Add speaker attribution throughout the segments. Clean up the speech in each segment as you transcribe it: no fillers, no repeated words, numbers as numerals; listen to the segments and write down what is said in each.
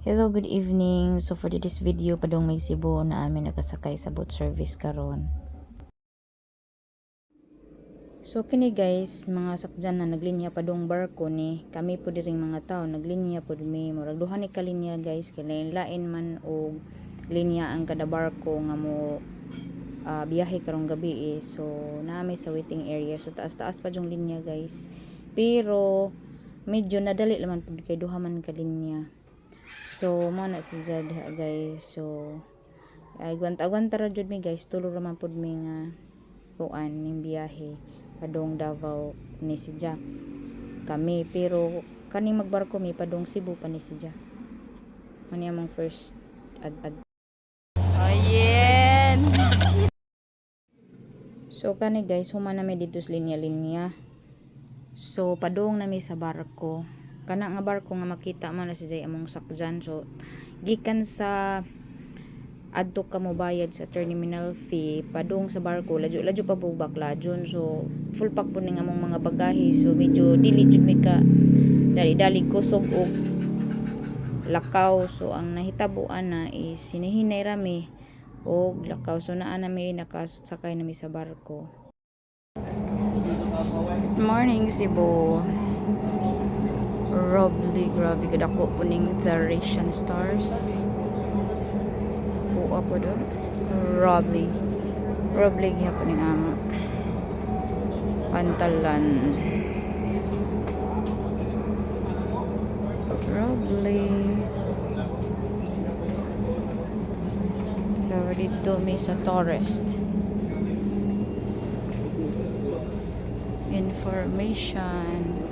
Speaker 1: Hello, good evening. So for this video, padong may Cebu na amin nakasakay sa boat service karon. So kini guys, mga sakjan na naglinya padong barko ni kami po diring mga tao naglinya po mi murag duha ni kalinya guys kay lain man og linya ang kada barko nga mo biyahe karong gabi So naami sa waiting area. So taas-taas pa yung linya guys. Pero medyo nadali naman pud kay duha man ka linya. So mo na si Jad guys. So ay gwanta-gwanta ra jud mi guys, tulo ra man pud mi nga kuan ning biyahe padong Davao ni si Jack kami, pero kaning magbarko mi padong Cebu pa ni si Jack. Ano yung first ad. Ayen. So kani guys, humana mi dito sa linya-linya. So padong nami sa barko. Kana nga barko nga makita man na si Jay among sakjan. So gikan sa adto ka mo bayad sa terminal fee padung sa barko ladyo pa bubak ladyon. So full pack po ning among mga bagahe. So medyo dili jud mi ka dali kusog og lakaw. So ang nahitabuan na is sinihinay rami og lakaw. So naa na mi nakasakay na mi sa barko. Morning Cebu. Robly, grabe kadako po ning Thracian stars. Apa do? Robly gyapon ning amo. Pantalan. Robly. So dito may sa tourist information.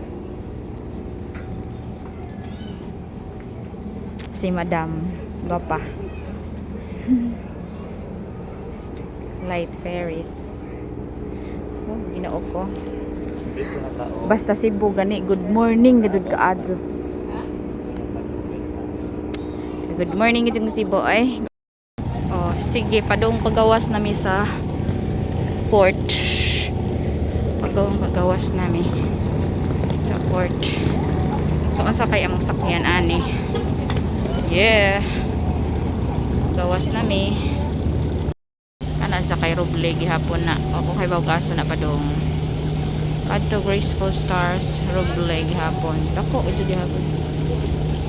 Speaker 1: Si Madam Gapa. Light ferries. Oh, ginoo ko. Basta Cebu gani, good morning gajud kaadto. Good morning gajud Cebu ay. Oh, sige padong pagawas nami sa port. Pagawas nami sa port. So unsa kay among sakyan ani? Yeah. Gawas nami. Ana sa kay Roble gihapon na. O kay Bawgaso na padong. Kadto Graceful Stars Roble gihapon. Dako ito gihapon.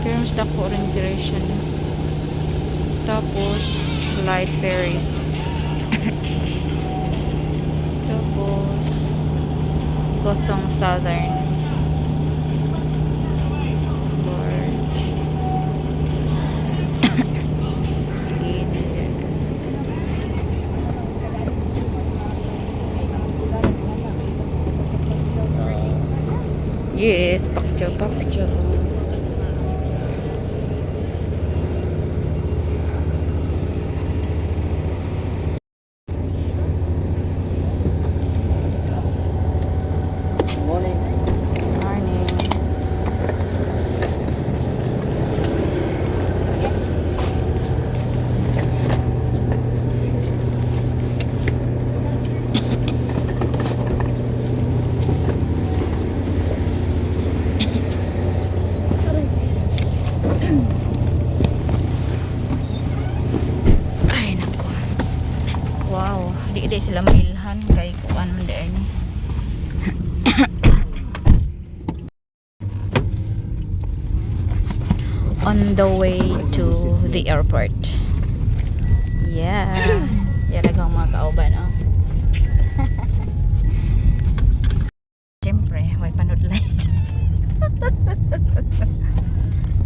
Speaker 1: Pero mas dako rin duration. Tapos Light Ferries. Tapos Gothong Southern. Yes, pakcho. Ay nako. Wow, di sila mailhan kay kuan man di ni. On the way to the airport. Yeah. Yaragang mga kauban oh. Siyempre, may panudlay.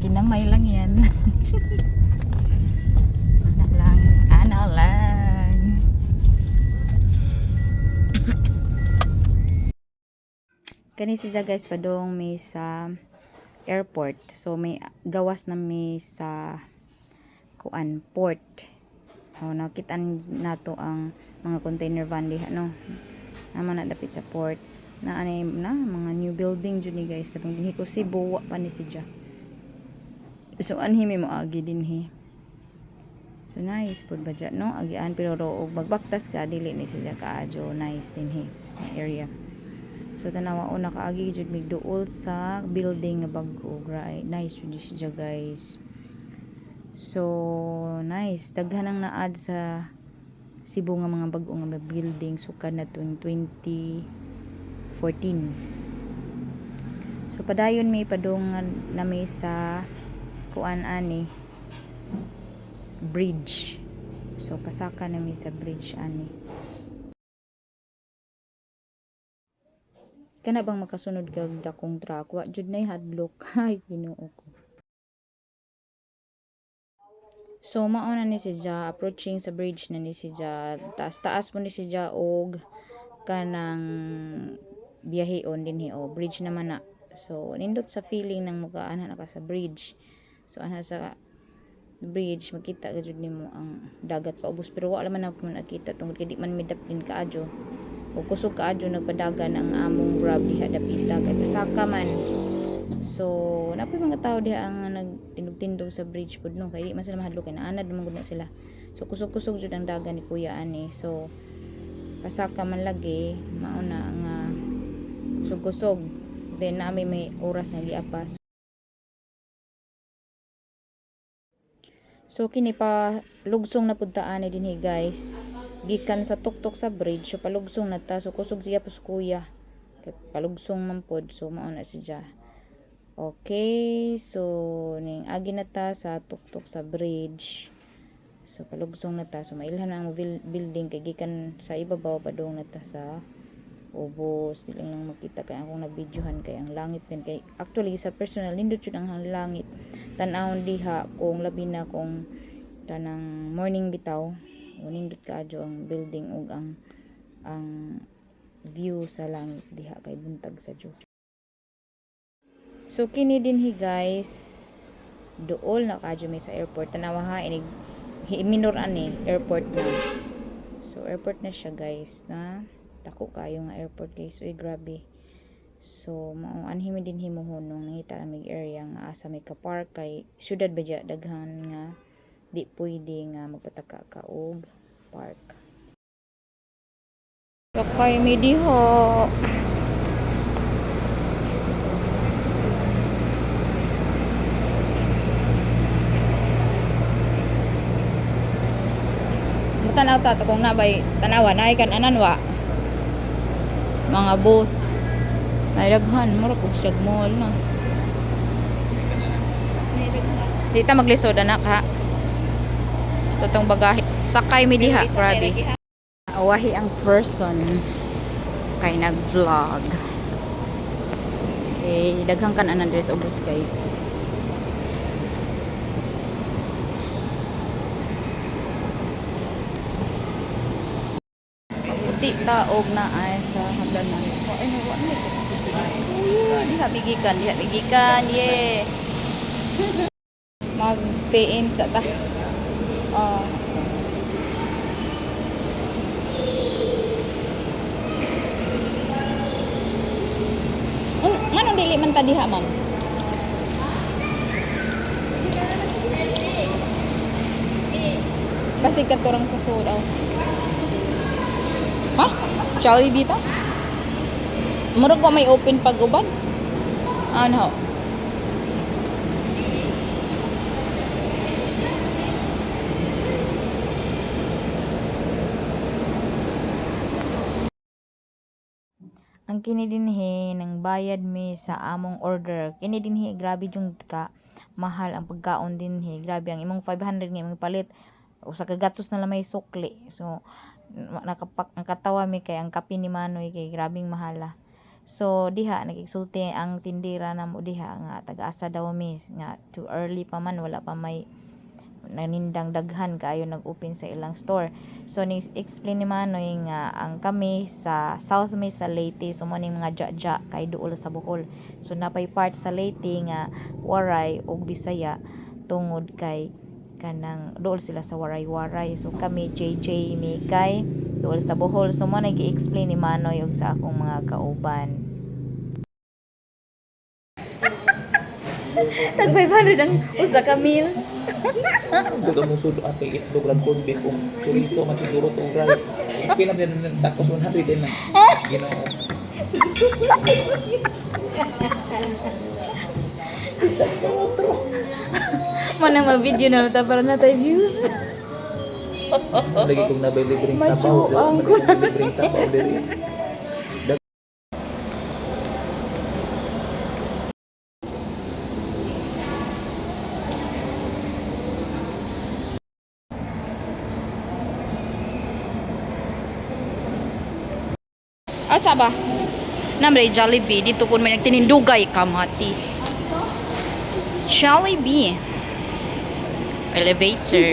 Speaker 1: Kinamay lang yan. Ana lang. Kani siya guys padong may sa airport. So may gawas na may sa kuan port. Nakita nato ang mga container van diha no. Naman na dapit sa port. Na mga new building jud ni guys katong dinhi ko Cebu pa ni siya. So anhi mo agi dinhi. So nice pud ba dyan, no? Agian pero og magbaktas ka dili ni siya kaadyo nice dinhi area. So tanawa una kaagi jud mig duol sa building nga bag-o. Nice jud siya guys. So nice, daghan ang naad sa Cebu nga mga bag-o nga building sukad na tuwing 2014. So padayon may padung na may sa kuan ani bridge. So pasaka na may sa bridge ani. Kana bang makasunod kag dakong truck wa jud nay hadlok. Ay Ginoo ko. So mao na ni siya approaching sa bridge na ni siya taas-taas mo ni siya og kanang biyaheon din o bridge naman na. So nindot sa feeling nang mukaan na ka sa bridge. So ana sa bridge makita ka jud nimo ang dagat paubos pero wala man ako nakita tungod kay di man midaplin kaadyo. O kusog kaadyo nagpadagan ang among grab diha dapita kay pasaka man. So napoy mga tao diha ang nagtindog-tindog sa bridge pud no kay di man sila mahadlok kay naanad man gud na sila. So kusog-kusog jud ang dagan ni kuya ani. So pasaka man lagi mao na nga kusog-kusog. Then nami may oras nga giapas. So kini pa lugsong na pud ta ani dinhi guys. Gikan sa tuktok sa bridge so palugsong na ta so kusog siya pus kuya. Kay palugsong man pod so mao na siya. Okay, so ning agi na ta sa tuktok sa bridge. So palugsong na ta. So mailhan na ang building kay gikan sa ibabaw padung na ta sa ubos. Dili lang makita kay akong nabidyohan kay ang langit pen kay actually sa personal nindot jud ang langit. Tan-awon diha kung labi na kung tanang morning bitaw. Nindot kaadyo ang building ug ang view sa langit diha kay buntag sa Dios. So kini dinhi guys duol na kadyo may sa airport tanawa ha inig minor ani airport na. So airport na siya guys na dako kayo nga airport guys uy grabe. So mao anhi mi dinhi mohonong nangita na mig area nga asa may ka park kay syudad ba diya daghan nga di pwede nga magpataka ka og park. Kapay mi diho. Tanaw ta kung nabay tanawa na kan anan wa mga booth ay daghan mura pug siya mall no dita maglisod anak ha so tong bagahe sakay mi diha grabe awahi ang person kay nag vlog okay daghang kan anan diri sa ubos guys. Taog na ay sa hagdanan. Ay no, ano diha bigikan, yeah. Mag-stay in sa ta. Nganong dili man ta diha, ma'am? Basig ka turang sa sodaw. Ha? Jollibee ta? Murag ko may open pag-uban? Ano? Ang kini dinhi nang bayad mi sa among order. Kini dinhi grabe jung ka mahal ang pagkaon dinhi. Grabe ang imong 500 nga imong palit. Usa ka gatos na lang may sukli. So ang katawa mi kay ang kape ni Manoy kay grabing mahala. So diha nagigsulti ang tindira na mo diha nga taga-asa daw mi nga too early pa man wala pa may nanindang daghan kaayo nag-open sa ilang store. So ni explain ni Manoy nga ang kami sa South mi sa Leyte so mo ning mga jaja kay duol sa Bohol. So napay part sa Leyte nga Waray ug Bisaya tungod kay kanang dool sila sa waray-waray. So kami JJ mi kay dool sa Bohol. So mo nag-i-explain ni Manoy og sa akong mga kauban. Tag 500 ang usa ka meal.
Speaker 2: Juga mo sudo ate itlog rag corned beef kung chorizo man siguro to rice. Pila din takos 100 din na. Ginoo.
Speaker 1: Mana ma-video na ta para na tayo views.
Speaker 2: Lagi kong nabay libreng
Speaker 1: Mas
Speaker 2: sabaw.
Speaker 1: ang
Speaker 2: Nabay libreng sabaw diri.
Speaker 1: Asa ba? Namre Jollibee dito kun may nagtinindugay kamatis. Jollibee. Elevator.